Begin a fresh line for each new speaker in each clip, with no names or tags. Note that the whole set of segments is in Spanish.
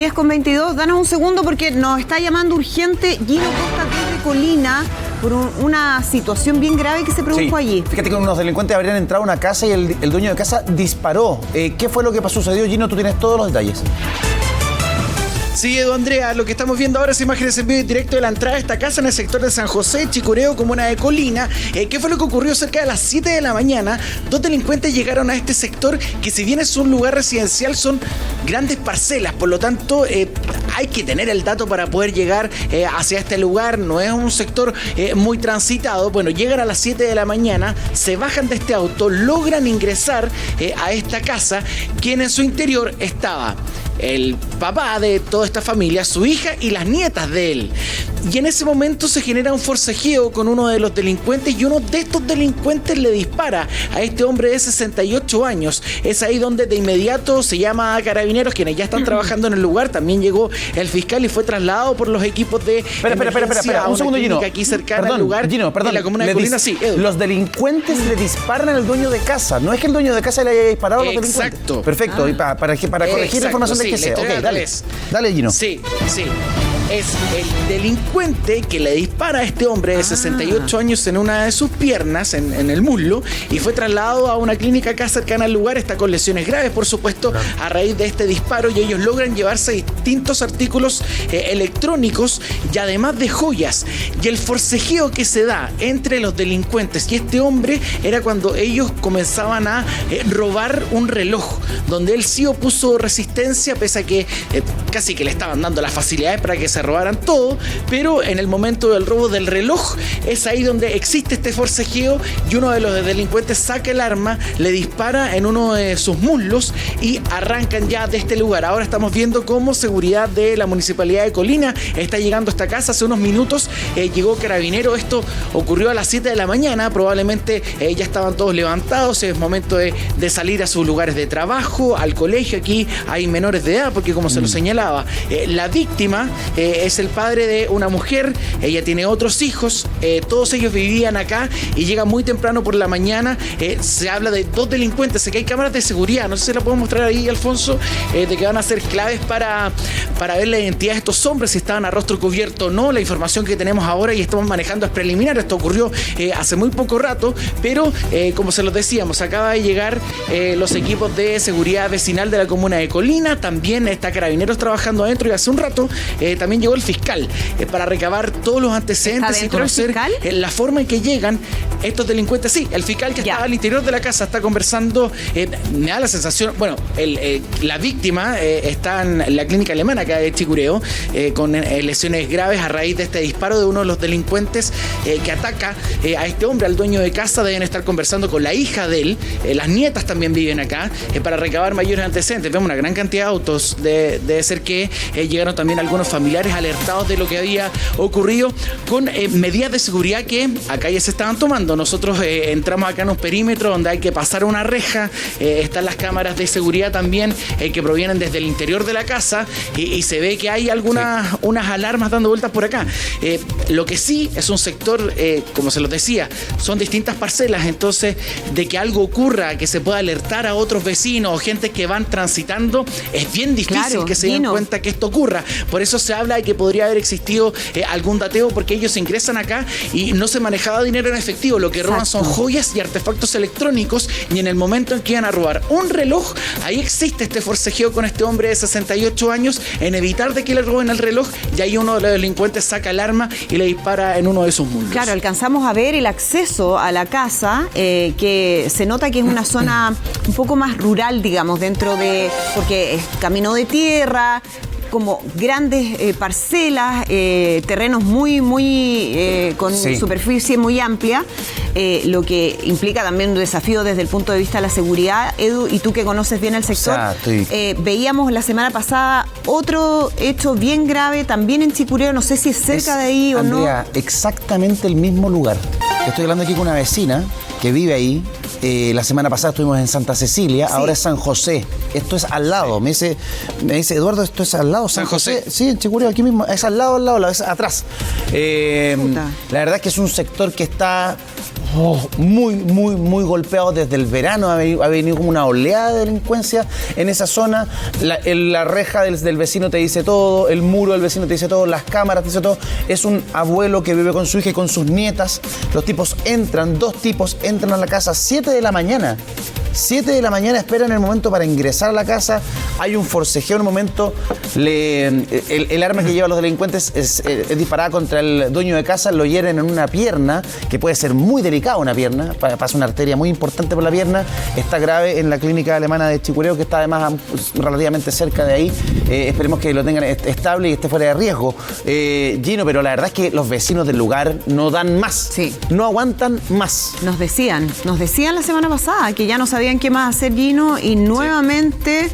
10:22, danos un segundo porque nos está llamando urgente Gino Costa desde Colina por una situación bien grave que se produjo allí.
Fíjate que unos delincuentes habrían entrado a una casa y el dueño de casa disparó. ¿Qué fue lo que sucedió, Gino? Tú tienes todos los detalles.
Sí, Edu Andrea, lo que estamos viendo ahora es imágenes en vivo y directo de la entrada de esta casa en el sector de San José, Chicureo, comuna de Colina. ¿Qué fue lo que ocurrió? Cerca de las 7 de la mañana, dos delincuentes llegaron a este sector que, si bien es un lugar residencial, son grandes parcelas, por lo tanto hay que tener el dato para poder llegar hacia este lugar. No es un sector muy transitado. Bueno, llegan a las 7 de la mañana, se bajan de este auto, logran ingresar a esta casa, quien en su interior estaba el papá de toda esta familia, su hija y las nietas de él. Y en ese momento se genera un forcejeo con uno de los delincuentes y uno de estos delincuentes le dispara a este hombre de 68 años. Es ahí donde de inmediato se llama a Carabineros, quienes ya están trabajando en el lugar. También llegó el fiscal y fue trasladado por los equipos de
Espera, un segundo, Gino.
Aquí cercana al lugar,
Gino,
en la comuna de Colina. Sí, Edu.
Los delincuentes le disparan al dueño de casa. No es que el dueño de casa le haya disparado a los delincuentes.
Exacto.
Perfecto. Y para corregir la información de que sea. Ok, dale. Dale, Gino.
Sí. Es el delincuente que le dispara a este hombre de 68 años en una de sus piernas, en el muslo, y fue trasladado a una clínica acá cercana al lugar. Está con lesiones graves, por supuesto, a raíz de este disparo, y ellos logran llevarse distintos artículos electrónicos y además de joyas. Y el forcejeo que se da entre los delincuentes y este hombre era cuando ellos comenzaban a robar un reloj, donde él sí opuso resistencia, pese a que casi que le estaban dando las facilidades para que se robaran todo, pero en el momento del robo del reloj es ahí donde existe este forcejeo y uno de los delincuentes saca el arma, le dispara en uno de sus muslos y arrancan ya de este lugar. Ahora estamos viendo cómo seguridad de la Municipalidad de Colina está llegando a esta casa. Hace unos minutos llegó Carabinero. Esto ocurrió a las 7 de la mañana, probablemente ya estaban todos levantados, es momento de salir a sus lugares de trabajo, al colegio. Aquí hay menores de edad porque, como se lo señalaba, la víctima es el padre de una mujer, ella tiene otros hijos, todos ellos vivían acá y llegan muy temprano por la mañana. Se habla de dos delincuentes, que hay cámaras de seguridad, no sé si la puedo mostrar ahí, Alfonso, de que van a ser claves para ver la identidad de estos hombres, si estaban a rostro cubierto o no. La información que tenemos ahora y estamos manejando es preliminar. Esto ocurrió hace muy poco rato, pero como se los decíamos, acaba de llegar los equipos de seguridad vecinal de la comuna de Colina. También está Carabineros trabajando adentro, y hace un rato también llegó el fiscal para recabar todos los antecedentes y conocer la forma en que llegan estos delincuentes. Sí, el fiscal que estaba al interior de la casa está conversando. Me da la sensación, bueno, la víctima está en la clínica alemana acá de Chicureo con lesiones graves a raíz de este disparo de uno de los delincuentes que ataca a este hombre, al dueño de casa. Deben estar conversando con la hija de él. Las nietas también viven acá para recabar mayores antecedentes. Vemos una gran cantidad de autos. Debe ser que llegaron también algunos familiares alertados de lo que había ocurrido, con medidas de seguridad que acá ya se estaban tomando. Nosotros entramos acá en un perímetro donde hay que pasar una reja. Están las cámaras de seguridad también que provienen desde el interior de la casa, y se ve que hay unas alarmas dando vueltas por acá. Lo que sí es un sector, como se los decía, son distintas parcelas, entonces de que algo ocurra, que se pueda alertar a otros vecinos o gente que van transitando, es bien difícil que se den cuenta que esto ocurra. Por eso se habla de que podría haber existido algún dateo, porque ellos ingresan acá y no se manejaba dinero en efectivo. Lo que roban son joyas y artefactos electrónicos, y en el momento en que iban a robar un reloj, ahí existe este forcejeo con este hombre de 68 años en evitar de que le roben el reloj, y ahí uno de los delincuentes saca el arma y le dispara en uno de sus muslos.
Claro, alcanzamos a ver el acceso a la casa, que se nota que es una zona un poco más rural, digamos, porque es camino de tierra, como grandes parcelas, terrenos con superficie muy amplia, lo que implica también un desafío desde el punto de vista de la seguridad. Edu, y tú que conoces bien el sector, veíamos la semana pasada otro hecho bien grave también en Chicureo, no sé si es cerca de ahí o no.
Andrea, exactamente el mismo lugar. Estoy hablando aquí con una vecina que vive ahí. La semana pasada estuvimos en Santa Cecilia, ahora es San José. Esto es al lado. Me dice Eduardo, esto es al lado. San José. Sí, en Chicureo, aquí mismo. Es al lado, es atrás. La verdad es que es un sector que está muy golpeados desde el verano. Ha venido como una oleada de delincuencia en esa zona. La reja del vecino te dice todo, el muro del vecino te dice todo, las cámaras te dice todo. Es un abuelo que vive con su hija y con sus nietas. Los tipos entran, 2 tipos entran a la casa a 7 de la mañana. 7 de la mañana esperan el momento para ingresar a la casa. Hay un forcejeo en un momento. El arma que llevan los delincuentes es disparada contra el dueño de casa. Lo hieren en una pierna, que puede ser muy delicada una pierna. Pasa una arteria muy importante por la pierna. Está grave en la clínica alemana de Chicureo, que está además relativamente cerca de ahí. Esperemos que lo tengan estable y esté fuera de riesgo. Gino, pero la verdad es que los vecinos del lugar no dan más.
Sí.
No aguantan más.
Nos decían la semana pasada que ya no sabían qué más hacer, Gino, y nuevamente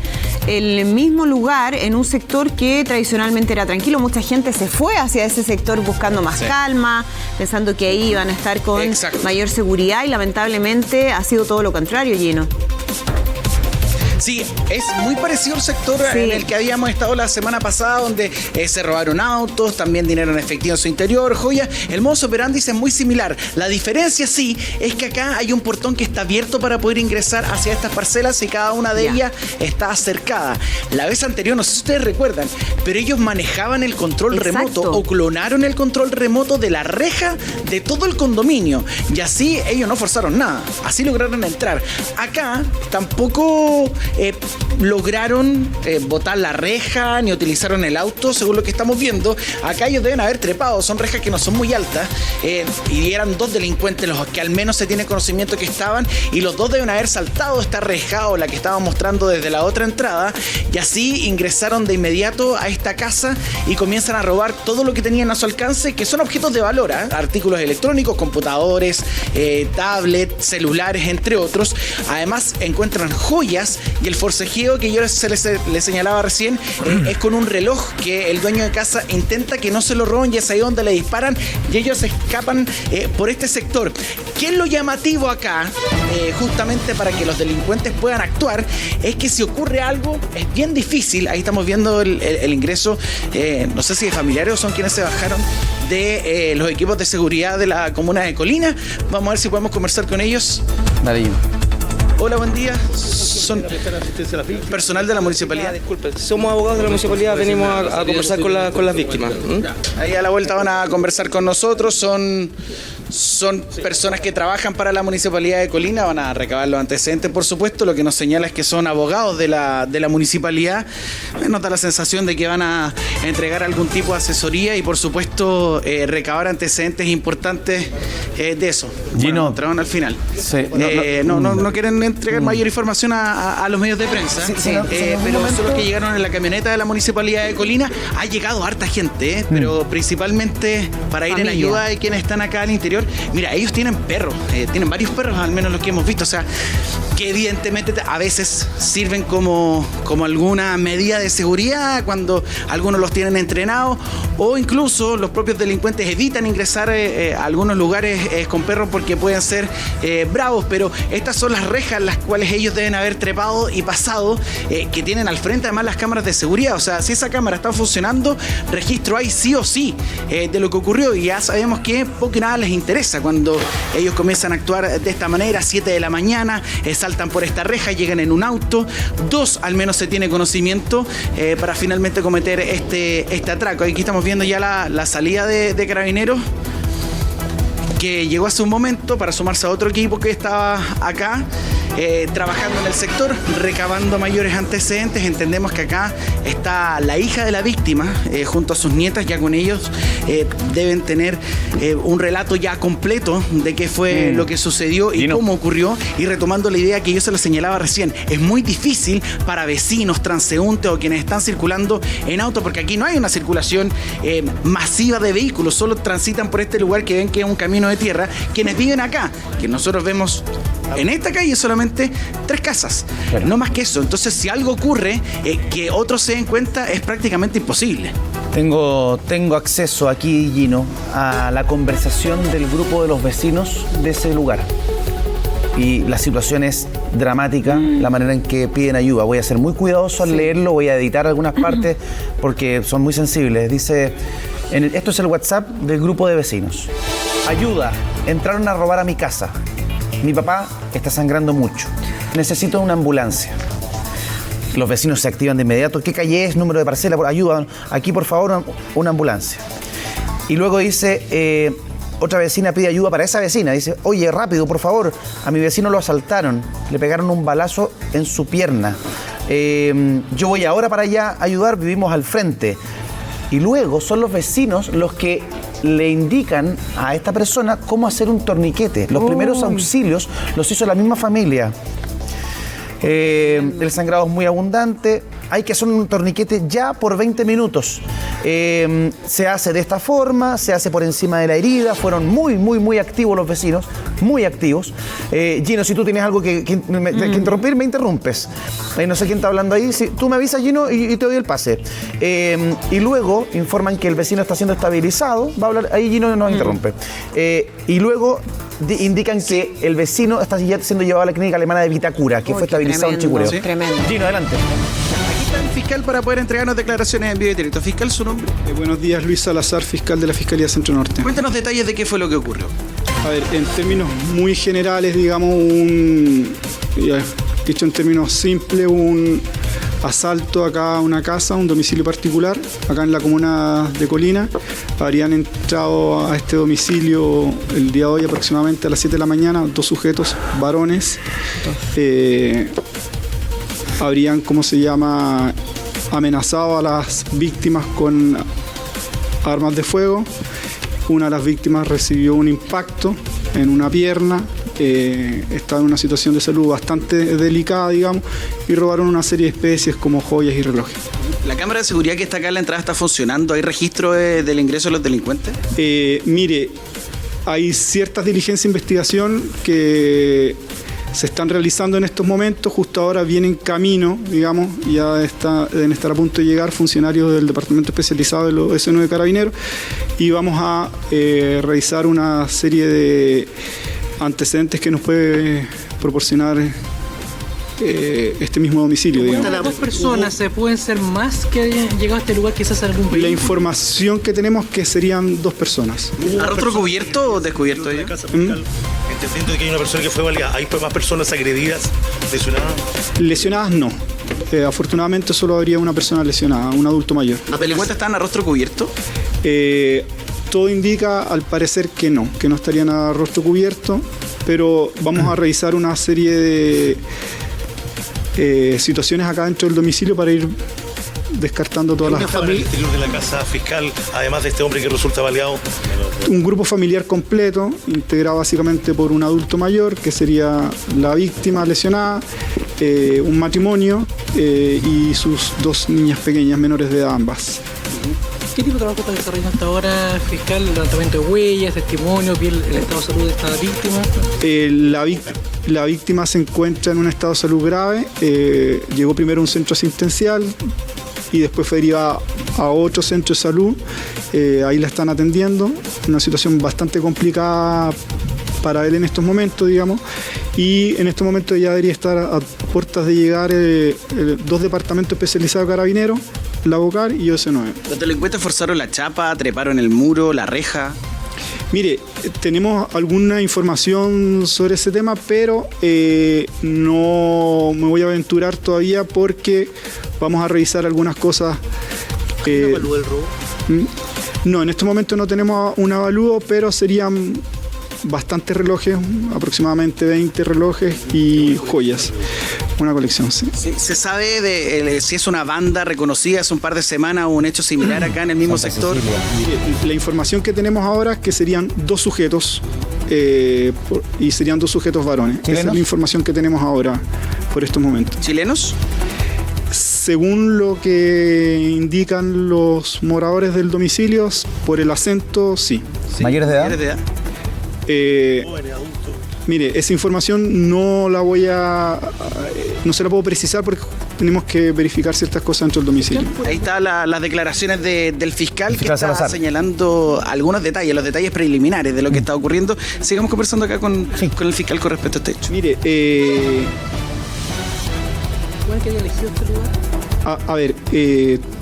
el mismo lugar en un sector que tradicionalmente era tranquilo. Mucha gente se fue hacia ese sector buscando más calma, pensando que ahí iban a estar con mayor seguridad, y lamentablemente ha sido todo lo contrario, Gino.
Sí, es muy parecido al sector en el que habíamos estado la semana pasada, donde se robaron autos, también dinero en efectivo en su interior, joyas. El modus operandi es muy similar. La diferencia sí es que acá hay un portón que está abierto para poder ingresar hacia estas parcelas, y cada una de ellas está cercada. La vez anterior, no sé si ustedes recuerdan, pero ellos manejaban el control remoto, o clonaron el control remoto de la reja de todo el condominio, y así ellos no forzaron nada, así lograron entrar. Acá tampoco lograron botar la reja ni utilizaron el auto, según lo que estamos viendo. Acá ellos deben haber trepado, son rejas que no son muy altas, y eran 2 delincuentes los que al menos se tiene conocimiento que estaban, y los 2 deben haber saltado esta reja, o la que estaban mostrando desde la otra entrada, y así ingresaron de inmediato a esta casa y comienzan a robar todo lo que tenían a su alcance, que son objetos de valor, artículos electrónicos, computadores, tablets, celulares, entre otros. Además encuentran joyas, y el forcejeo que yo les señalaba recién es con un reloj que el dueño de casa intenta que no se lo roben, y es ahí donde le disparan y ellos escapan por este sector. ¿Qué es lo llamativo acá? Justamente para que los delincuentes puedan actuar, es que si ocurre algo es bien difícil. Ahí estamos viendo el ingreso, no sé si de familiares o son quienes se bajaron de los equipos de seguridad de la comuna de Colina. Vamos a ver si podemos conversar con ellos.
Dale.
Hola, buen día. Son personal de la municipalidad.
Disculpe, somos abogados de la municipalidad, venimos a conversar con las víctimas.
Ahí a la vuelta van a conversar con nosotros. Son personas que trabajan para la municipalidad de Colina, van a recabar los antecedentes, por supuesto. Lo que nos señala es que son abogados de la municipalidad. Nos da la sensación de que van a entregar algún tipo de asesoría y, por supuesto, recabar antecedentes importantes de eso.
Gino,
entraron al final.
Sí,
no quieren entregar mayor información a los medios de prensa, pero son los que llegaron en la camioneta de la municipalidad de Colina. Ha llegado harta gente, pero principalmente para ir en ayuda de quienes están acá al interior. Mira, ellos tienen perros, tienen varios perros, al menos los que hemos visto, o sea, que evidentemente a veces sirven como alguna medida de seguridad cuando algunos los tienen entrenados, o incluso los propios delincuentes evitan ingresar a algunos lugares con perros porque pueden ser bravos. Pero estas son las rejas las cuales ellos deben haber trepado y pasado, que tienen al frente además las cámaras de seguridad. O sea, si esa cámara está funcionando, registro hay sí o sí de lo que ocurrió, y ya sabemos que poco y nada les interesa cuando ellos comienzan a actuar de esta manera. 7 de la mañana, saltan por esta reja, llegan en un auto. 2 al menos se tiene conocimiento para finalmente cometer este atraco. Aquí estamos viendo ya la salida de Carabineros, que llegó hace un momento para sumarse a otro equipo que estaba acá trabajando en el sector, recabando mayores antecedentes. Entendemos que acá está la hija de la víctima junto a sus nietas. Ya con ellos deben tener un relato ya completo de qué fue lo que sucedió y cómo ocurrió. Y retomando la idea que yo se lo señalaba recién, es muy difícil para vecinos, transeúntes o quienes están circulando en auto, porque aquí no hay una circulación masiva de vehículos, solo transitan por este lugar que ven que es un camino de tierra. Quienes viven acá, que nosotros vemos en esta calle, solamente 3 casas, no más que eso. Entonces, si algo ocurre, que otros se den cuenta, es prácticamente imposible.
Tengo acceso aquí, Gino, a la conversación del grupo de los vecinos de ese lugar. Y la situación es dramática, la manera en que piden ayuda. Voy a ser muy cuidadoso al leerlo, voy a editar algunas partes porque son muy sensibles. Dice, esto es el WhatsApp del grupo de vecinos. Ayuda, entraron a robar a mi casa. Mi papá está sangrando mucho. Necesito una ambulancia. Los vecinos se activan de inmediato. ¿Qué calle es? Número de parcela, ayuda. Aquí, por favor, una ambulancia. Y luego dice, otra vecina pide ayuda para esa vecina. Dice, oye, rápido, por favor. A mi vecino lo asaltaron. Le pegaron un balazo en su pierna. Yo voy ahora para allá a ayudar. Vivimos al frente. Y luego son los vecinos los que le indican a esta persona cómo hacer un torniquete. Los primeros auxilios los hizo la misma familia. El sangrado es muy abundante. Hay que hacer un torniquete ya por 20 minutos. Se hace de esta forma, se hace por encima de la herida. Fueron muy activos los vecinos, muy activos. Gino, si tú tienes algo que interrumpir, me interrumpes. No sé quién está hablando ahí. Si, tú me avisas, Gino, y te doy el pase. Y luego informan que el vecino está siendo estabilizado. Va a hablar, ahí Gino nos interrumpe. Y luego indican que el vecino está ya siendo llevado a la clínica alemana de Vitacura, que fue estabilizado en Chicureo.
¿Sí? Tremendo.
Gino, adelante.
Aquí está el fiscal para poder entregarnos declaraciones en vivo y directo. Fiscal, su nombre.
Buenos días, Luis Salazar, fiscal de la Fiscalía Centro Norte.
Cuéntanos detalles de qué fue lo que ocurrió.
A ver, en términos muy generales, digamos, dicho en términos simples, un asalto acá a una casa, un domicilio particular, acá en la comuna de Colina. Habrían entrado a este domicilio el día de hoy aproximadamente a las 7 de la mañana, 2 sujetos varones. Habrían, amenazado a las víctimas con armas de fuego. Una de las víctimas recibió un impacto en una pierna. Está en una situación de salud bastante delicada, digamos, y robaron una serie de especies como joyas y relojes.
¿La cámara de seguridad que está acá en la entrada está funcionando? ¿Hay registro del ingreso de los delincuentes?
Mire, hay ciertas diligencias de investigación que se están realizando en estos momentos. Justo ahora viene en camino, digamos, ya deben estar a punto de llegar funcionarios del Departamento Especializado de los S9 Carabineros, y vamos a revisar una serie de antecedentes que nos puede proporcionar este mismo domicilio, digamos.
Las 2 personas pueden ser más que hayan llegado a este lugar, quizás algún vehículo.
La información que tenemos que serían 2 personas.
¿A rostro cubierto o descubierto ellos?
Entendiendo que hay una persona que fue baleada, ¿hay más personas agredidas, lesionadas?
Lesionadas no. Afortunadamente solo habría una persona lesionada, un adulto mayor.
¿Los delincuentes están a rostro cubierto?
Todo indica al parecer que no estarían a rostro cubierto, pero vamos a revisar una serie de situaciones acá dentro del domicilio para ir descartando todas las...
¿Estaba en el exterior de la casa fiscal, además de este hombre que resulta baleado?
Un grupo familiar completo, integrado básicamente por un adulto mayor, que sería la víctima lesionada, un matrimonio y sus 2 niñas pequeñas, menores de edad ambas.
¿Qué tipo de trabajo está desarrollando hasta ahora, fiscal? ¿Levantamiento de huellas, testimonios, el estado de salud de esta víctima? La víctima se encuentra en un estado de salud grave. Llegó primero a un centro asistencial y después fue derivada a otro centro de salud. Ahí la están atendiendo. Una situación bastante complicada para él en estos momentos, digamos. Y en estos momentos ya debería estar a puertas de llegar 2 departamentos especializados de carabineros, la Bocar y OS9.
¿Los delincuentes forzaron la chapa, treparon el muro, la reja?
Mire, tenemos alguna información sobre ese tema, pero no me voy a aventurar todavía porque vamos a revisar algunas cosas.
¿No evalúa el robo?
No, en este momento no tenemos un avalúo, pero serían bastantes relojes, aproximadamente 20 relojes y joyas. Una colección, sí.
¿Se sabe de si es una banda reconocida hace un par de semanas o un hecho similar acá en el mismo sector?
La información que tenemos ahora es que serían 2 sujetos y serían 2 sujetos varones.
¿Chilenos?
Esa es la información que tenemos ahora por estos momentos.
¿Chilenos?
Según lo que indican los moradores del domicilio, por el acento, sí.
¿Mayores de edad?
¿Mayores de edad?
Jóvenes, adultos.
Mire, esa información no se la puedo precisar porque tenemos que verificar ciertas cosas dentro del domicilio.
Ahí están las declaraciones del fiscal que está
Salazar,
señalando algunos detalles, los detalles preliminares de lo que está ocurriendo. Sigamos conversando acá con el fiscal con respecto a este hecho.
Mire,
¿Pueden que haya elegido este lugar?
a ver,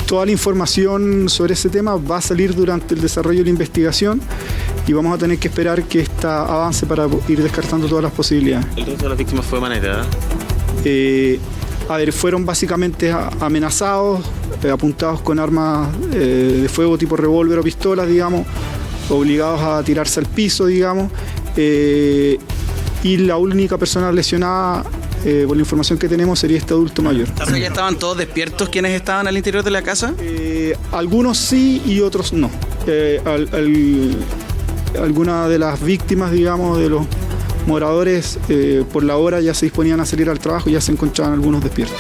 Toda la información sobre ese tema va a salir durante el desarrollo de la investigación y vamos a tener que esperar que esta avance para ir descartando todas las posibilidades.
¿El resto de las víctimas fue de manera?
Fueron básicamente amenazados, apuntados con armas de fuego tipo revólver o pistolas, digamos, obligados a tirarse al piso, digamos, y la única persona lesionada, por la información que tenemos, sería este adulto mayor.
¿Ya estaban todos despiertos quienes estaban al interior de la casa?
Algunos sí y otros no. Algunas de las víctimas, digamos, de los moradores, por la hora ya se disponían a salir al trabajo y ya se encontraban algunos despiertos.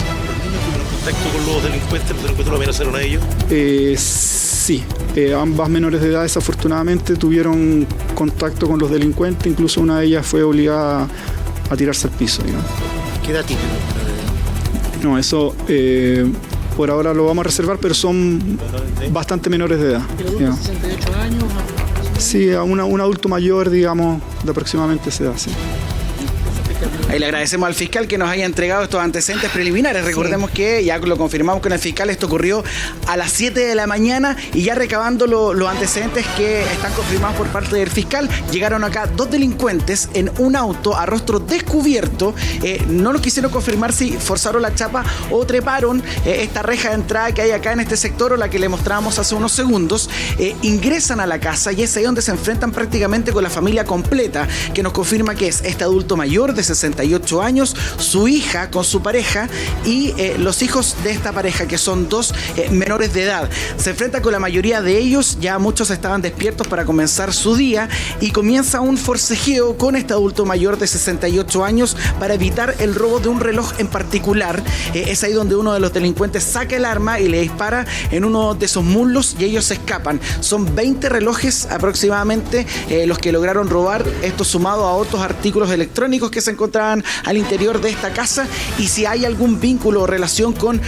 ¿Contacto con los delincuentes? ¿Los delincuentes lo amenazaron a ellos?
Sí. Ambas menores de edad desafortunadamente tuvieron contacto con los delincuentes, incluso una de ellas fue obligada a tirarse al piso, digamos.
¿Qué edad tienen?
No, eso por ahora lo vamos a reservar, pero son bastante menores de edad.
¿El adulto de 68 años?
Sí, a un adulto mayor, digamos, de aproximadamente esa edad, sí.
Ahí le agradecemos al fiscal que nos haya entregado estos antecedentes preliminares. Recordemos que ya lo confirmamos con el fiscal, esto ocurrió a las 7 de la mañana y ya recabando los antecedentes que están confirmados por parte del fiscal, llegaron acá 2 delincuentes en un auto a rostro descubierto. No nos quisieron confirmar si forzaron la chapa o treparon esta reja de entrada que hay acá en este sector o la que le mostrábamos hace unos segundos. Ingresan a la casa y es ahí donde se enfrentan prácticamente con la familia completa, que nos confirma que es este adulto mayor de 68 años, su hija con su pareja y los hijos de esta pareja, que son 2 menores de edad. Se enfrenta con la mayoría de ellos, ya muchos estaban despiertos para comenzar su día y comienza un forcejeo con este adulto mayor de 68 años para evitar el robo de un reloj en particular. Es ahí donde uno de los delincuentes saca el arma y le dispara en uno de esos muslos y ellos se escapan. Son 20 relojes aproximadamente los que lograron robar, esto sumado a otros artículos electrónicos que se encontraban al interior de esta casa, y si hay algún vínculo o relación con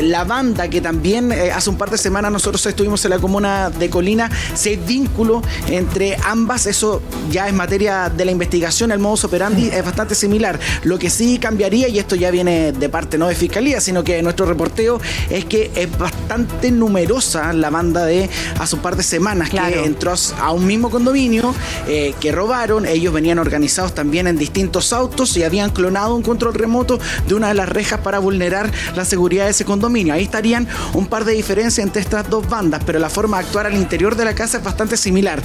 la banda que también hace un par de semanas nosotros estuvimos en la comuna de Colina, si hay vínculo entre ambas, eso ya es materia de la investigación. El modus operandi es bastante similar. Lo que sí cambiaría, y esto ya viene de parte no de fiscalía, sino que de nuestro reporteo, es que es bastante numerosa la banda de hace un par de semanas, claro, que entró a un mismo condominio, que robaron. Ellos venían organizados también en distintos autos y habían clonado un control remoto de una de las rejas para vulnerar la seguridad de ese condominio. Ahí estarían un par de diferencias entre estas dos bandas, pero la forma de actuar al interior de la casa es bastante similar.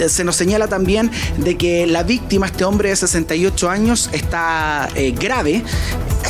Se nos señala también de que la víctima, este hombre de 68 años, está grave.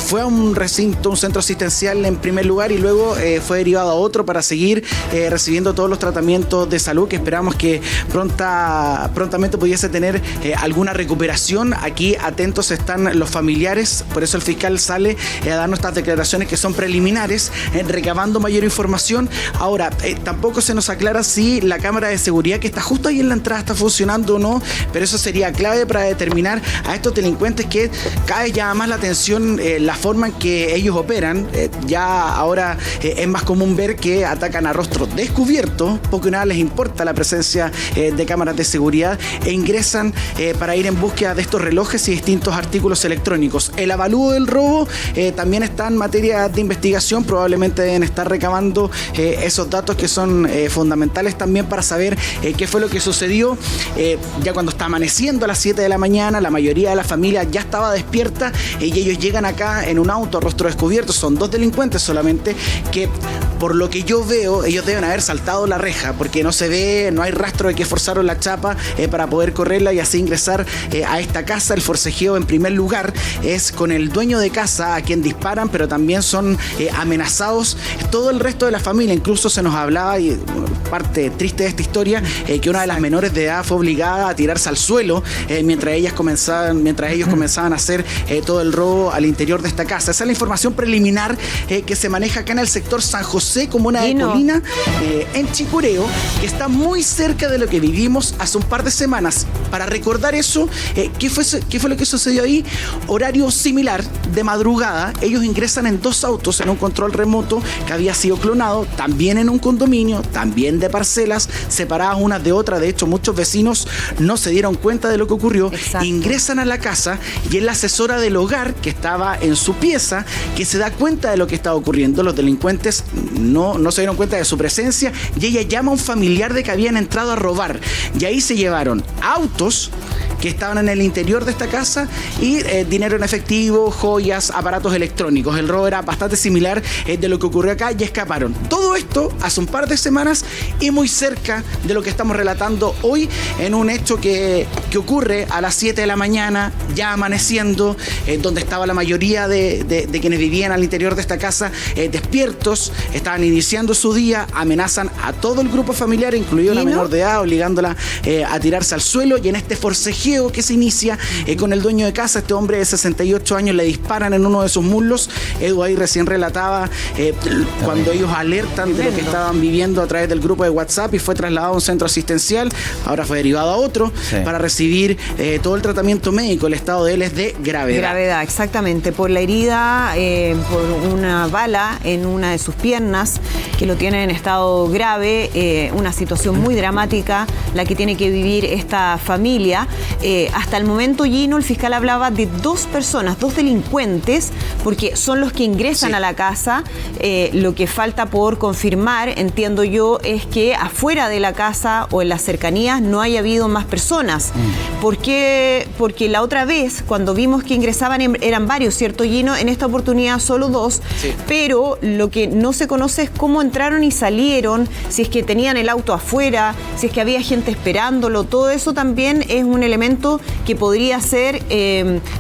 Fue a un recinto, un centro asistencial en primer lugar, y luego fue derivado a otro para seguir recibiendo todos los tratamientos de salud, que esperamos que prontamente pudiese tener alguna recuperación. Aquí atentos están los familiares, por eso el fiscal sale a dar nuestras declaraciones que son preliminares, recabando mayor información. Ahora, tampoco se nos aclara si la cámara de seguridad que está justo ahí en la entrada está funcionando o no, pero eso sería clave para determinar a estos delincuentes, que cada vez llama más la atención la forma en que ellos operan. Ya ahora es más común ver que atacan a rostro descubierto, poco y nada les importa la presencia de cámaras de seguridad, e ingresan para ir en búsqueda de estos relojes y distintos artículos electrónicos. El avalúo del robo también está en materia de investigación. Probablemente deben estar recabando esos datos que son fundamentales también para saber qué fue lo que sucedió. Ya cuando está amaneciendo a las 7 de la mañana, la mayoría de la familia ya estaba despierta y ellos llegan acá en un auto a rostro descubierto. Son 2 delincuentes solamente, que por lo que yo veo, ellos deben haber saltado la reja, porque no se ve, no hay rastro de que forzaron la chapa para poder correrla y así ingresar a esta casa. El forcejeo, en primer lugar, es con el dueño de casa, a quien disparan, pero también son amenazados todo el resto de la familia. Incluso se nos hablaba, y parte triste de esta historia, que una de las menores de edad fue obligada a tirarse al suelo mientras ellos comenzaban a hacer todo el robo al interior de esta casa. Esa es la información preliminar que se maneja acá en el sector San José, comuna de Colina, en Chicureo, que está muy cerca de lo que vivimos hace un par de semanas. Para recordar eso, ¿qué fue lo que sucedió ahí? Horario similar, de madrugada, ellos ingresan en 2 autos en un control remoto que había sido clonado, también en un condominio, también también de parcelas, separadas unas de otras. De hecho, muchos vecinos no se dieron cuenta de lo que ocurrió.
Exacto.
Ingresan a la casa y es la asesora del hogar que estaba en su pieza que se da cuenta de lo que estaba ocurriendo. Los delincuentes no se dieron cuenta de su presencia y ella llama a un familiar de que habían entrado a robar. Y ahí se llevaron autos que estaban en el interior de esta casa y dinero en efectivo, joyas, aparatos electrónicos. El robo era bastante similar de lo que ocurrió acá y escaparon. Todo esto hace un par de semanas y muy cerca de lo que estamos relatando hoy en un hecho que ocurre a las 7 de la mañana, ya amaneciendo, donde estaba la mayoría de quienes vivían al interior de esta casa despiertos, estaban iniciando su día, amenazan a todo el grupo familiar, incluido la menor de edad, obligándola a tirarse al suelo, y en este forcejeo que se inicia con el dueño de casa, este hombre de 68 años, le disparan en uno de sus muslos. Edu ahí recién relataba cuando ellos alertan de lo que estaban viviendo a través del grupo de WhatsApp, y fue trasladado a un centro asistencial, ahora fue derivado a otro para recibir todo el tratamiento médico. El estado de él es de gravedad.
Gravedad, exactamente, por la herida, por una bala en una de sus piernas, que lo tiene en estado grave, una situación muy dramática la que tiene que vivir esta familia. Hasta el momento, Gino, el fiscal hablaba de 2 personas, 2 delincuentes, porque son los que ingresan a la casa. Lo que falta por confirmar, entiendo yo, es que afuera de la casa o en las cercanías no haya habido más personas. ¿Por qué? Porque la otra vez, cuando vimos que ingresaban, eran varios, ¿cierto, Gino? En esta oportunidad solo 2, pero lo que no se conoce es cómo entraron y salieron, si es que tenían el auto afuera, si es que había gente esperándolo. Todo eso también es un elemento que podría ser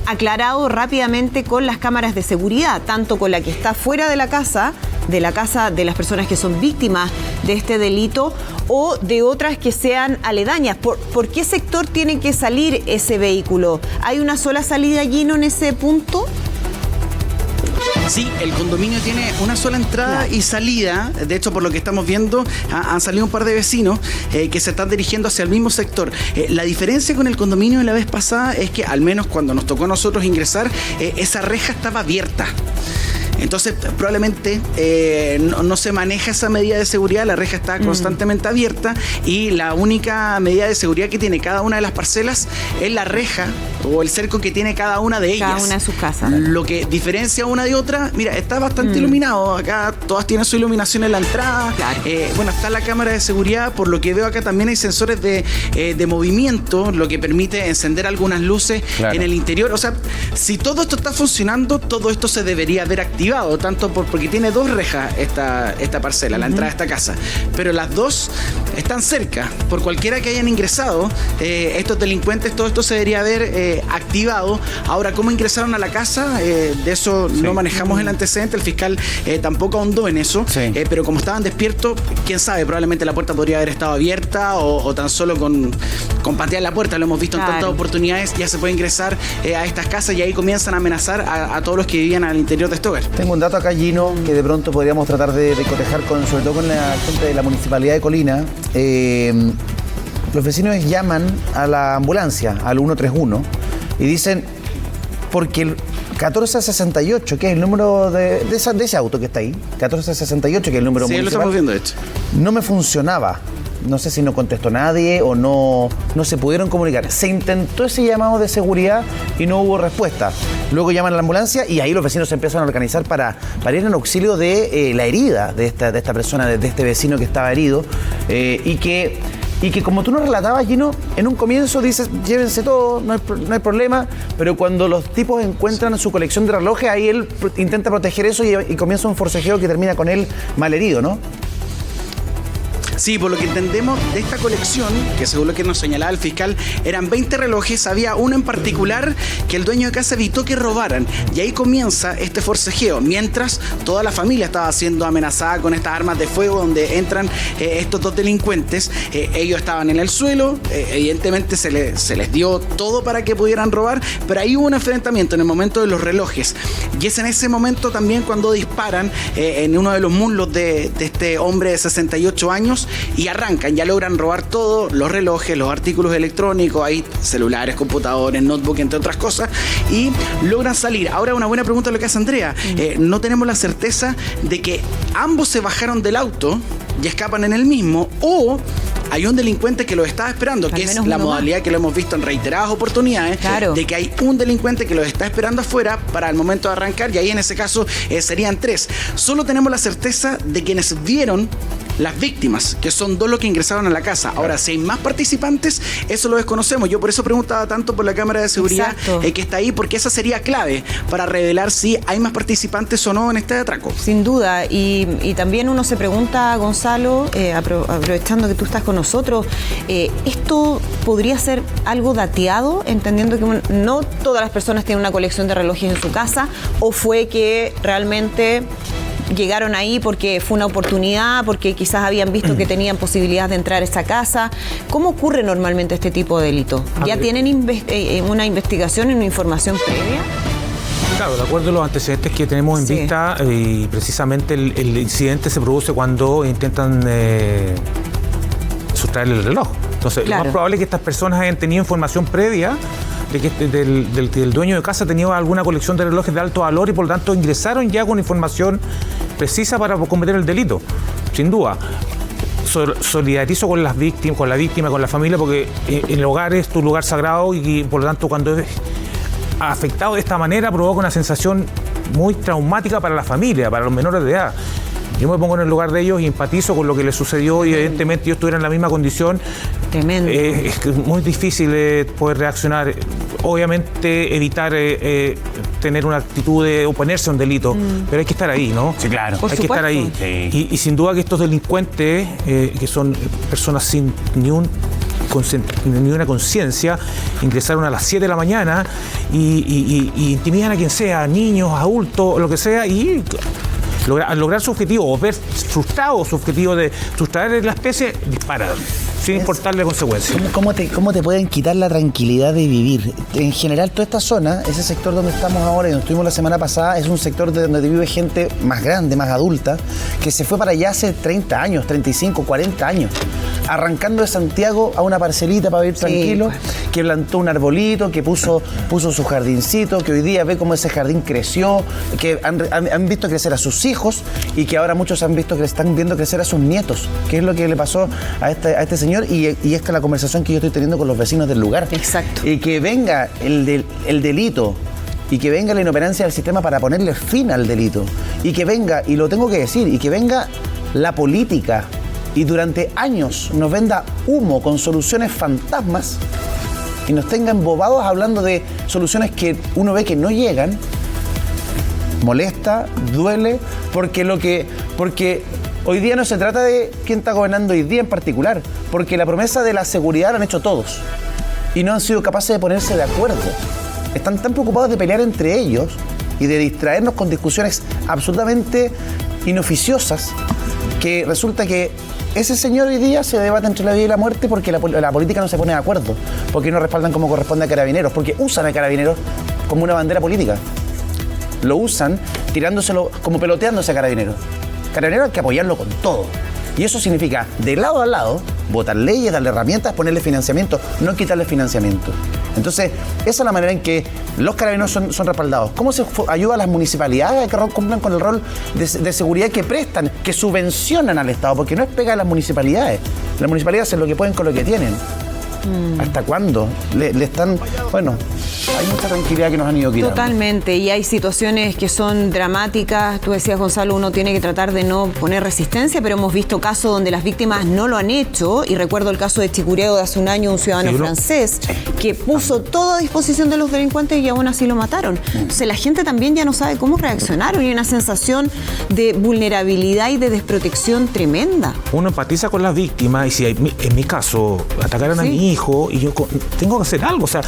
aclarado rápidamente con las cámaras de seguridad, tanto con la que está fuera de la casa de las personas que son víctimas de este delito, o de otras que sean aledañas. ¿Por qué sector tiene que salir ese vehículo? ¿Hay una sola salida, Gino, en ese punto?
Sí, el condominio tiene una sola entrada y salida. De hecho, por lo que estamos viendo, han salido un par de vecinos que se están dirigiendo hacia el mismo sector. La diferencia con el condominio de la vez pasada es que, al menos cuando nos tocó a nosotros ingresar, esa reja estaba abierta. Entonces, probablemente no se maneja esa medida de seguridad, la reja está constantemente abierta, y la única medida de seguridad que tiene cada una de las parcelas es la reja o el cerco que tiene cada una de ellas.
Cada una de sus casas.
Lo que diferencia una de otra, mira, está bastante iluminado. Acá todas tienen su iluminación en la entrada.
Claro.
Bueno, está la cámara de seguridad. Por lo que veo acá también hay sensores de movimiento, lo que permite encender algunas luces en el interior. O sea, si todo esto está funcionando, todo esto se debería haber activado, tanto porque tiene 2 rejas esta parcela, la entrada de esta casa, pero las 2 están cerca. Por cualquiera que hayan ingresado, estos delincuentes, todo esto se debería haber activado. Ahora, ¿cómo ingresaron a la casa? De eso no manejamos el antecedente, el fiscal tampoco ahondó en eso, pero como estaban despiertos, quién sabe, probablemente la puerta podría haber estado abierta, o tan solo con patear la puerta. Lo hemos visto en tantas oportunidades. Ya se puede ingresar a estas casas y ahí comienzan a amenazar a todos los que vivían al interior de este hogar.
Tengo un dato acá, Gino, que de pronto podríamos tratar de cotejar sobre todo con la gente de la Municipalidad de Colina. Los vecinos llaman a la ambulancia, al 131, y dicen, porque el 1468, que es el número de ese auto que está ahí, 1468, que es el número municipal,
lo estamos viendo, de hecho,
no me funcionaba. No sé si no contestó nadie o no se pudieron comunicar. Se intentó ese llamado de seguridad y no hubo respuesta. Luego llaman a la ambulancia y ahí los vecinos se empiezan a organizar para ir en auxilio de la herida de esta persona, de este vecino que estaba herido, y que como tú nos relatabas, Gino, en un comienzo dices, llévense todo, no hay problema, pero cuando los tipos encuentran su colección de relojes, ahí él intenta proteger eso y comienza un forcejeo que termina con él malherido, ¿no?
Sí, por lo que entendemos de esta colección, que según lo que nos señalaba el fiscal, eran 20 relojes, había uno en particular que el dueño de casa evitó que robaran, y ahí comienza este forcejeo, mientras toda la familia estaba siendo amenazada con estas armas de fuego, donde entran estos 2 delincuentes. Ellos estaban en el suelo, evidentemente se les dio todo para que pudieran robar, pero ahí hubo un enfrentamiento en el momento de los relojes, y es en ese momento también cuando disparan en uno de los muslos de este hombre de 68 años, y arrancan, ya logran robar todo, los relojes, los artículos electrónicos, hay celulares, computadores, notebook, entre otras cosas, y logran salir. Ahora, una buena pregunta lo que hace Andrea. No tenemos la certeza de que ambos se bajaron del auto y escapan en el mismo, o hay un delincuente que los está esperando, que es la modalidad que lo hemos visto en reiteradas oportunidades, de que hay un delincuente que los está esperando afuera para el momento de arrancar, y ahí en ese caso serían 3. Solo tenemos la certeza de quienes vieron las víctimas, que son 2 los que ingresaron a la casa. Ahora, si hay más participantes, eso lo desconocemos. Yo por eso preguntaba tanto por la cámara de seguridad que está ahí, porque esa sería clave para revelar si hay más participantes o no en este atraco.
Sin duda, y también uno se pregunta, Gonzalo, aprovechando que tú estás con nosotros, ¿esto podría ser algo dateado, entendiendo que no todas las personas tienen una colección de relojes en su casa, o fue que realmente llegaron ahí porque fue una oportunidad, porque quizás habían visto que tenían posibilidad de entrar a esa casa? ¿Cómo ocurre normalmente este tipo de delito? ¿Ya tienen una investigación y una información previa?
Claro, de acuerdo a los antecedentes que tenemos en vista, y precisamente el incidente se produce cuando intentan sustraer el reloj. Entonces, lo más probable es que estas personas hayan tenido información previa de que del dueño de casa tenía alguna colección de relojes de alto valor, y por lo tanto ingresaron ya con información precisa para cometer el delito, sin duda. Solidarizo con las víctimas, con la víctima, con la familia, porque el hogar es tu lugar sagrado, y por lo tanto cuando es afectado de esta manera provoca una sensación muy traumática para la familia, para los menores de edad. Yo me pongo en el lugar de ellos y empatizo con lo que les sucedió, y evidentemente yo estuviera en la misma condición.
Tremendo.
Es muy difícil poder reaccionar. Obviamente evitar tener una actitud de oponerse a un delito, pero hay que estar ahí, ¿no?
Sí, claro.
Hay que estar ahí. Sí. Y sin duda que estos delincuentes, que son personas sin ni una conciencia, ingresaron a las 7 de la mañana y intimidan a quien sea, niños, adultos, lo que sea, y al lograr su objetivo, o ver frustrado su objetivo de sustraer la especie, disparan, sin importarle consecuencias.
¿Cómo te pueden quitar la tranquilidad de vivir? En general, toda esta zona, ese sector donde estamos ahora y donde estuvimos la semana pasada, es un sector donde vive gente más grande, más adulta, que se fue para allá hace 30 años, 35, 40 años, arrancando de Santiago a una parcelita para vivir tranquilo, que plantó un arbolito, que puso su jardincito, que hoy día ve cómo ese jardín creció, que han visto crecer a sus hijos, y que ahora muchos están viendo crecer a sus nietos, que es lo que le pasó a este señor, y esta es la conversación que yo estoy teniendo con los vecinos del lugar.
Exacto.
Y que venga el delito, y que venga la inoperancia del sistema para ponerle fin al delito, y que venga, y lo tengo que decir, y que venga la política y durante años nos venda humo con soluciones fantasmas y nos tenga embobados hablando de soluciones que uno ve que no llegan. Molesta, duele, porque hoy día no se trata de quién está gobernando hoy día en particular, porque la promesa de la seguridad la han hecho todos y no han sido capaces de ponerse de acuerdo. Están tan preocupados de pelear entre ellos y de distraernos con discusiones absolutamente inoficiosas, que resulta que ese señor hoy día se debate entre la vida y la muerte porque la política no se pone de acuerdo, porque no respaldan como corresponde a Carabineros, porque usan a Carabineros como una bandera política. Lo usan tirándoselo, como peloteándose a Carabineros. Carabineros hay que apoyarlo con todo. Y eso significa, de lado a lado, votar leyes, darle herramientas, ponerle financiamiento, no quitarle financiamiento. Entonces, esa es la manera en que los carabineros son respaldados. ¿Cómo se ayuda a las municipalidades a que cumplan con el rol de seguridad que prestan, que subvencionan al Estado? Porque no es pega a las municipalidades. Las municipalidades hacen lo que pueden con lo que tienen. ¿Hasta cuándo? Le están... Bueno, hay mucha tranquilidad que nos han ido quitando.
Totalmente, y hay situaciones que son dramáticas. Tú decías, Gonzalo, uno tiene que tratar de no poner resistencia, pero hemos visto casos donde las víctimas no lo han hecho, y recuerdo el caso de Chicureo de hace un año, un ciudadano francés que puso todo a disposición de los delincuentes y aún así lo mataron. Entonces la gente también ya no sabe cómo reaccionar, y hay una sensación de vulnerabilidad y de desprotección tremenda.
Uno empatiza con las víctimas, y si en mi caso atacaron a mi hijo y yo tengo que hacer algo, o sea,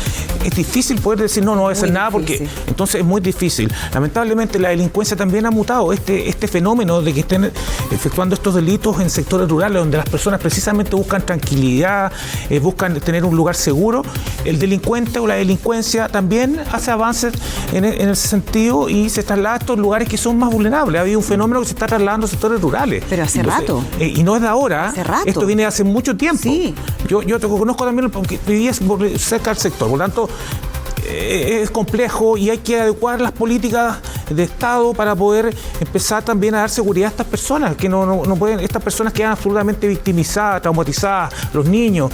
es difícil poder decir no voy a hacer nada, porque entonces es muy difícil. Lamentablemente la delincuencia también ha mutado, este fenómeno de que estén efectuando estos delitos en sectores rurales donde las personas precisamente buscan tranquilidad, buscan tener un lugar seguro. El delincuente o la delincuencia también hace avances en ese sentido y se traslada a estos lugares que son más vulnerables. Ha habido un fenómeno que se está trasladando a sectores rurales.
Pero hace rato.
Y no es de ahora.
Hace rato.
Esto viene de hace mucho tiempo.
Sí.
Yo te conozco también porque vivías cerca del sector, por lo tanto es complejo y hay que adecuar las políticas de Estado para poder empezar también a dar seguridad a estas personas, que no pueden, estas personas quedan absolutamente victimizadas, traumatizadas, los niños,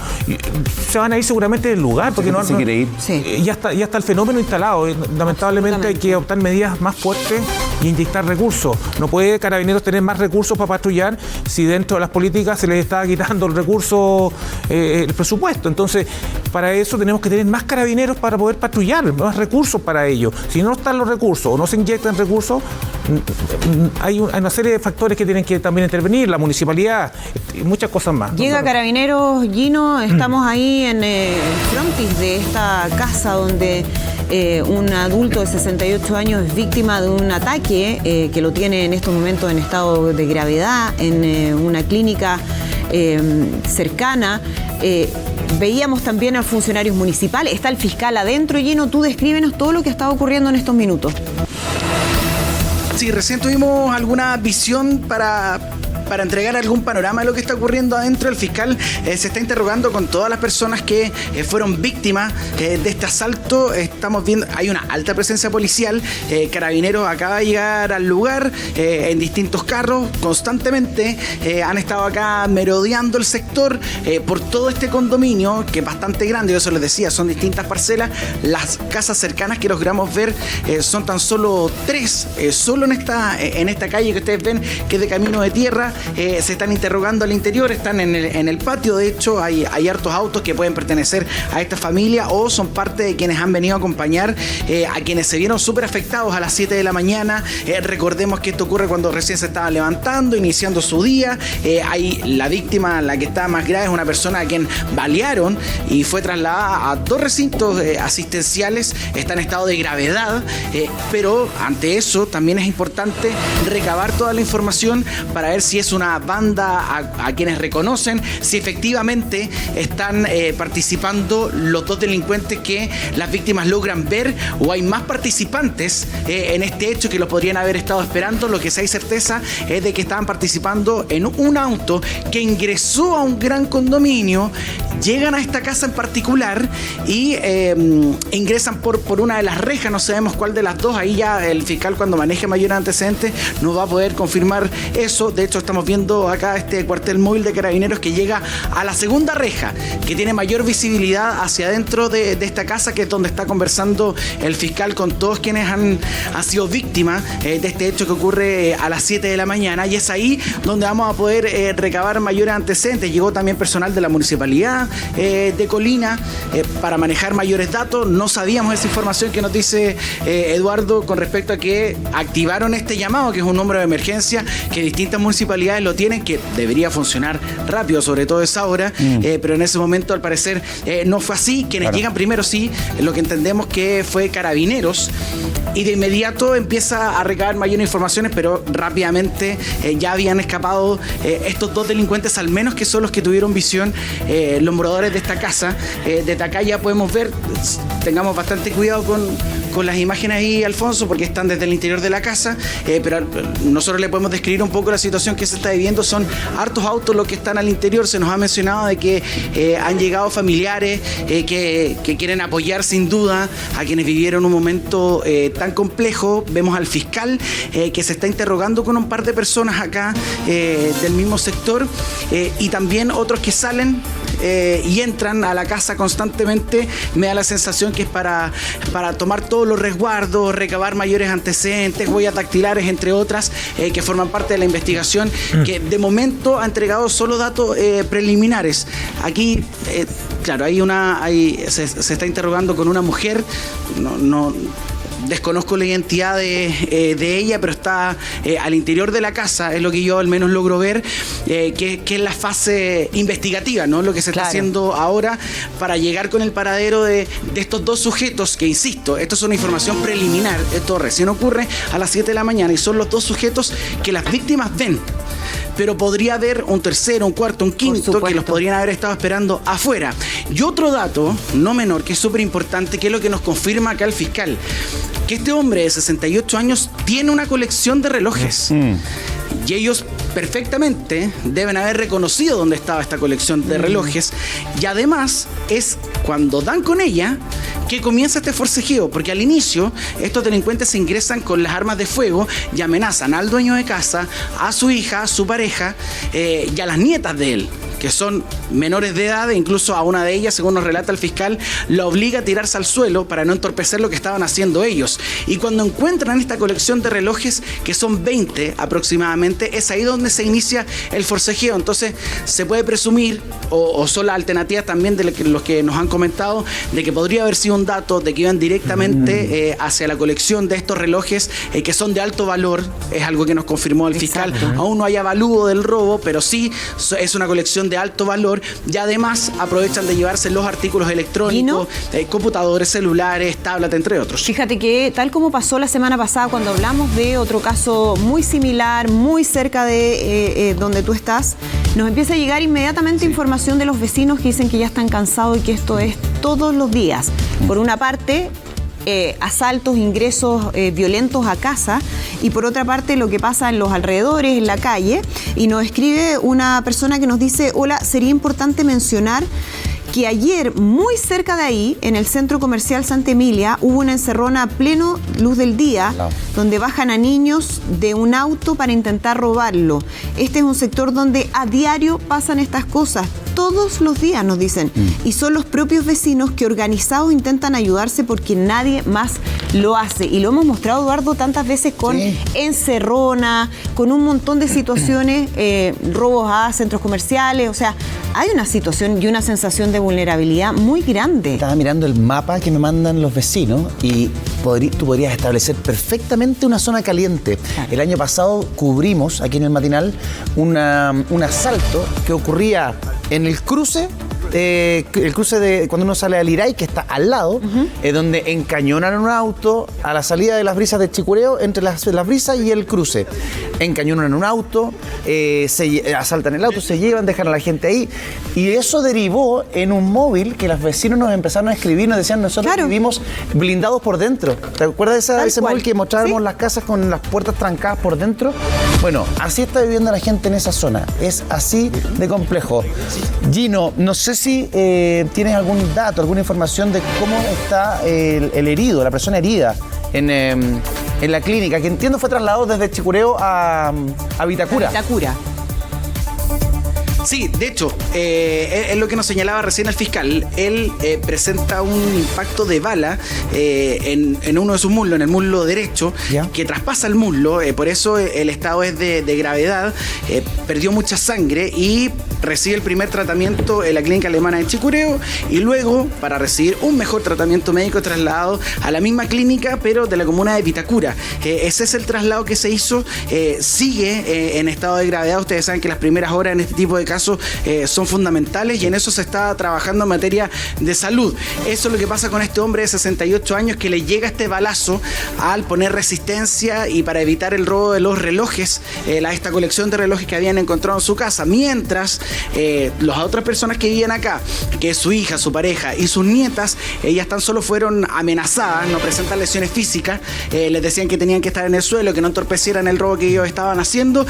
se van a ir seguramente del lugar, porque no
se quiere ir.
Sí.
ya está el fenómeno instalado. Lamentablemente hay que adoptar medidas más fuertes y inyectar recursos. No puede Carabineros tener más recursos para patrullar si dentro de las políticas se les está quitando el recurso, el presupuesto. Entonces, para eso tenemos que tener más Carabineros para poder patrullar, más recursos para ello. Si no están los recursos o no se inyectan recursos, hay una serie de factores que tienen que también intervenir, la municipalidad y muchas cosas más.
Llega Carabineros, Gino, estamos ahí en el frontis de esta casa donde un adulto de 68 años es víctima de un ataque que lo tiene en estos momentos en estado de gravedad en una clínica cercana. Veíamos también a funcionarios municipales, está el fiscal adentro. Gino, tú descríbenos todo lo que está ocurriendo en estos minutos.
Sí, recién tuvimos alguna visión para entregar algún panorama de lo que está ocurriendo adentro. El fiscal se está interrogando con todas las personas que fueron víctimas de este asalto. Estamos viendo, hay una alta presencia policial. Carabineros acaba de llegar al lugar en distintos carros. Constantemente han estado acá merodeando el sector por todo este condominio, que es bastante grande. Yo se les decía, son distintas parcelas. Las casas cercanas que logramos ver son tan solo 3, solo en esta calle que ustedes ven, que es de camino de tierra. Se están interrogando al interior, están en el patio. De hecho, hay hartos autos que pueden pertenecer a esta familia o son parte de quienes han venido a acompañar a quienes se vieron súper afectados a las 7 de la mañana. Recordemos que esto ocurre cuando recién se estaba levantando, iniciando su día. Hay la víctima, la que está más grave, es una persona a quien balearon y fue trasladada a 2 recintos asistenciales. Está en estado de gravedad, pero ante eso también es importante recabar toda la información para ver si es una banda a quienes reconocen, si efectivamente están participando los 2 delincuentes que las víctimas logran ver, o hay más participantes en este hecho que los podrían haber estado esperando. Lo que sí hay certeza es de que estaban participando en un auto que ingresó a un gran condominio, llegan a esta casa en particular y ingresan por una de las rejas. No sabemos cuál de las 2. Ahí ya el fiscal, cuando maneje mayor antecedentes, nos va a poder confirmar eso. De hecho, estamos viendo acá este cuartel móvil de Carabineros que llega a la segunda reja, que tiene mayor visibilidad hacia adentro de esta casa, que es donde está conversando el fiscal con todos quienes han sido víctimas de este hecho que ocurre a las 7 de la mañana. Y es ahí donde vamos a poder recabar mayores antecedentes. Llegó también personal de la municipalidad de Colina para manejar mayores datos. No sabíamos esa información que nos dice Eduardo con respecto a que activaron este llamado, que es un número de emergencia que distintas municipalidades lo tienen, que debería funcionar rápido, sobre todo a esa hora, pero en ese momento al parecer no fue así. Quienes llegan primero, sí, lo que entendemos que fue Carabineros, y de inmediato empieza a recabar mayores informaciones, pero rápidamente ya habían escapado estos 2 delincuentes, al menos, que son los que tuvieron visión, los moradores de esta casa. Desde acá ya podemos ver, tengamos bastante cuidado con las imágenes ahí, Alfonso, porque están desde el interior de la casa, pero nosotros le podemos describir un poco la situación que se está viviendo. Son hartos autos los que están al interior. Se nos ha mencionado de que han llegado familiares que quieren apoyar sin duda a quienes vivieron un momento tan complejo. Vemos al fiscal que se está interrogando con un par de personas acá del mismo sector, y también otros que salen y entran a la casa constantemente. Me da la sensación que es para tomar todos los resguardos, recabar mayores antecedentes, huellas dactilares, entre otras, que forman parte de la investigación, que de momento ha entregado solo datos preliminares. Aquí, claro, se está interrogando con una mujer. No desconozco la identidad de ella, pero está al interior de la casa, es lo que yo al menos logro ver, que es la fase investigativa, ¿no? Lo que se está haciendo ahora para llegar con el paradero de estos 2 sujetos, que insisto, esto es una información preliminar, esto recién ocurre a las 7 de la mañana y son los 2 sujetos que las víctimas ven. Pero podría haber un tercero, un cuarto, un quinto que los podrían haber estado esperando afuera. Y otro dato, no menor, que es súper importante, que es lo que nos confirma acá el fiscal, que este hombre de 68 años tiene una colección de relojes. Y ellos perfectamente deben haber reconocido dónde estaba esta colección de relojes, y además es cuando dan con ella que comienza este forcejeo, porque al inicio estos delincuentes se ingresan con las armas de fuego y amenazan al dueño de casa, a su hija, a su pareja y a las nietas de él, que son menores de edad, e incluso a una de ellas, según nos relata el fiscal, la obliga a tirarse al suelo para no entorpecer lo que estaban haciendo ellos. Y cuando encuentran esta colección de relojes, que son 20 aproximadamente, es ahí donde se inicia el forcejeo. Entonces se puede presumir, o son las alternativas también de los que nos han comentado, de que podría haber sido un dato de que iban directamente hacia la colección de estos relojes que son de alto valor. Es algo que nos confirmó el fiscal. Aún no hay avalúo del robo, pero sí es una colección de alto valor, y además aprovechan de llevarse los artículos electrónicos, computadores, celulares, tablet, entre otros.
Fíjate que tal como pasó la semana pasada cuando hablamos de otro caso muy similar, muy cerca de donde tú estás, nos empieza a llegar inmediatamente información de los vecinos que dicen que ya están cansados y que esto es todos los días. Por una parte, asaltos, ingresos violentos a casa, y por otra parte lo que pasa en los alrededores, en la calle. Y nos escribe una persona que nos dice: hola, sería importante mencionar que ayer, muy cerca de ahí, en el centro comercial Santa Emilia, hubo una encerrona a pleno luz del día, donde bajan a niños de un auto para intentar robarlo. Este es un sector donde a diario pasan estas cosas, todos los días, nos dicen. Y son los propios vecinos que organizados intentan ayudarse porque nadie más lo hace. Y lo hemos mostrado, Eduardo, tantas veces con encerrona, con un montón de situaciones, robos a centros comerciales. O sea, hay una situación y una sensación de vulnerabilidad muy grande.
Estaba mirando el mapa que me mandan los vecinos y tú podrías establecer perfectamente una zona caliente. El año pasado cubrimos aquí en el matinal un asalto que ocurría en el cruce de cuando uno sale al Iray, que está al lado, donde encañonan un auto a la salida de las brisas de Chicureo, entre las brisas y el cruce. Encañonan un auto, asaltan el auto, se llevan, dejan a la gente ahí, y eso derivó en un móvil que los vecinos nos empezaron a escribir, nos decían: nosotros vivimos blindados por dentro. ¿Te acuerdas de ese móvil que mostrábamos las casas con las puertas trancadas por dentro? Bueno, así está viviendo la gente en esa zona. Es así de complejo. Gino, no sé si tienes algún dato, alguna información de cómo está el herido, la persona herida en la clínica, que entiendo fue trasladado desde Chicureo a Vitacura.
Sí, de hecho, es lo que nos señalaba recién el fiscal. Él presenta un impacto de bala en uno de sus muslos, en el muslo derecho, que traspasa el muslo. Por eso el estado es de gravedad. Perdió mucha sangre y recibe el primer tratamiento en la clínica alemana de Chicureo, y luego, para recibir un mejor tratamiento médico, trasladado a la misma clínica, pero de la comuna de Vitacura. Ese es el traslado que se hizo. Sigue en estado de gravedad. Ustedes saben que las primeras horas en este tipo de casos son fundamentales, y en eso se está trabajando en materia de salud. Eso es lo que pasa con este hombre de 68 años que le llega este balazo al poner resistencia y para evitar el robo de los relojes, esta colección de relojes que habían encontrado en su casa, mientras las otras personas que vivían acá, que es su hija, su pareja y sus nietas, ellas tan solo fueron amenazadas, no presentan lesiones físicas, les decían que tenían que estar en el suelo, que no entorpecieran el robo que ellos estaban haciendo,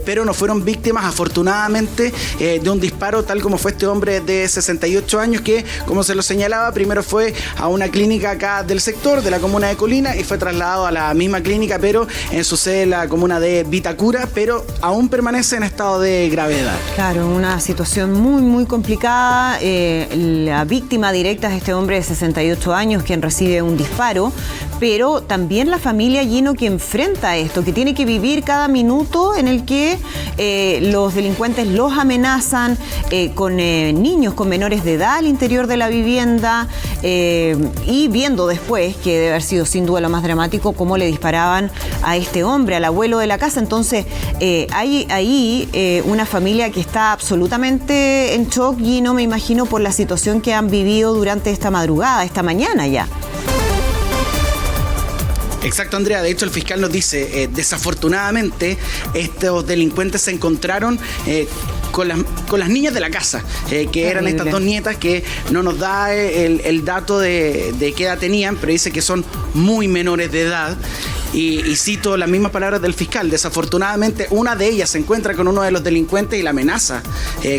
pero no fueron víctimas, afortunadamente, de un disparo, tal como fue este hombre de 68 años que, como se lo señalaba, primero fue a una clínica acá del sector, de la comuna de Colina, y fue trasladado a la misma clínica, pero en su sede, la comuna de Vitacura, pero aún permanece en estado de gravedad.
Claro, una situación muy, muy complicada. La víctima directa es este hombre de 68 años, quien recibe un disparo, pero también la familia, Gino, que enfrenta esto, que tiene que vivir cada minuto en el que los delincuentes los amenazan, con niños, con menores de edad al interior de la vivienda, y viendo después, que debe haber sido sin duda lo más dramático, cómo le disparaban a este hombre, al abuelo de la casa. Entonces, hay ahí una familia que está absolutamente en shock, y no me imagino por la situación que han vivido durante esta madrugada, esta mañana ya.
Exacto, Andrea. De hecho, el fiscal nos dice, desafortunadamente, estos delincuentes se encontraron con las niñas de la casa, que eran estas dos nietas, que no nos da el dato de qué edad tenían, pero dice que son muy menores de edad. y cito las mismas palabras del fiscal. Desafortunadamente, una de ellas se encuentra con uno de los delincuentes y la amenaza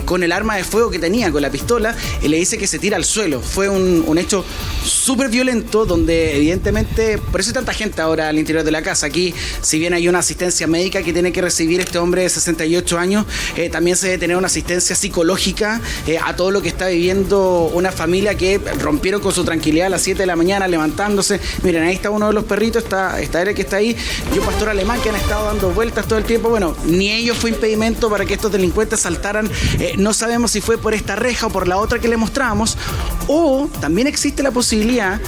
con el arma de fuego que tenía, con la pistola, y le dice que se tira al suelo. Fue un hecho súper violento donde evidentemente, por eso hay tanta gente ahora al interior de la casa. Aquí, si bien hay una asistencia médica que tiene que recibir este hombre de 68 años, también se debe tener una asistencia psicológica a todo lo que está viviendo una familia que rompieron con su tranquilidad a las 7 de la mañana levantándose. Miren, ahí está uno de los perritos, está Eric que está ahí, y un pastor alemán que han estado dando vueltas todo el tiempo. Bueno, ni ellos fue impedimento para que estos delincuentes saltaran. No sabemos si fue por esta reja o por la otra que le mostramos, o también existe la posibilidad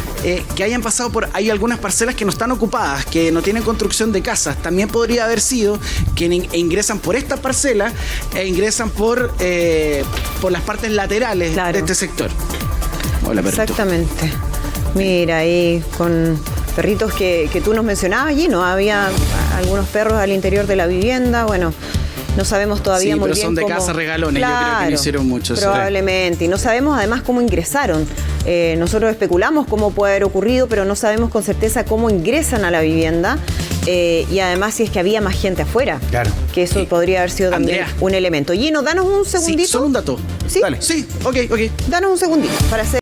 que hayan pasado por... Hay algunas parcelas que no están ocupadas, que no tienen construcción de casas. También podría haber sido que ingresan por esta parcela e ingresan por las partes laterales de este sector. Hola, perrito.
Exactamente. Mira, ahí con perritos que tú nos mencionabas allí, ¿no? Había algunos perros al interior de la vivienda, bueno... No sabemos todavía muy bien
son de
cómo...
casa regalones, claro, yo creo que no hicieron mucho.
Probablemente, sí. Y no sabemos además cómo ingresaron. Nosotros especulamos cómo puede haber ocurrido, pero no sabemos con certeza cómo ingresan a la vivienda y además si es que había más gente afuera.
Claro.
Que eso podría haber sido también un elemento. Gino, danos un segundito.
Sí, solo un dato.
¿Sí?
Dale. Sí, ok.
Danos un segundito para hacer...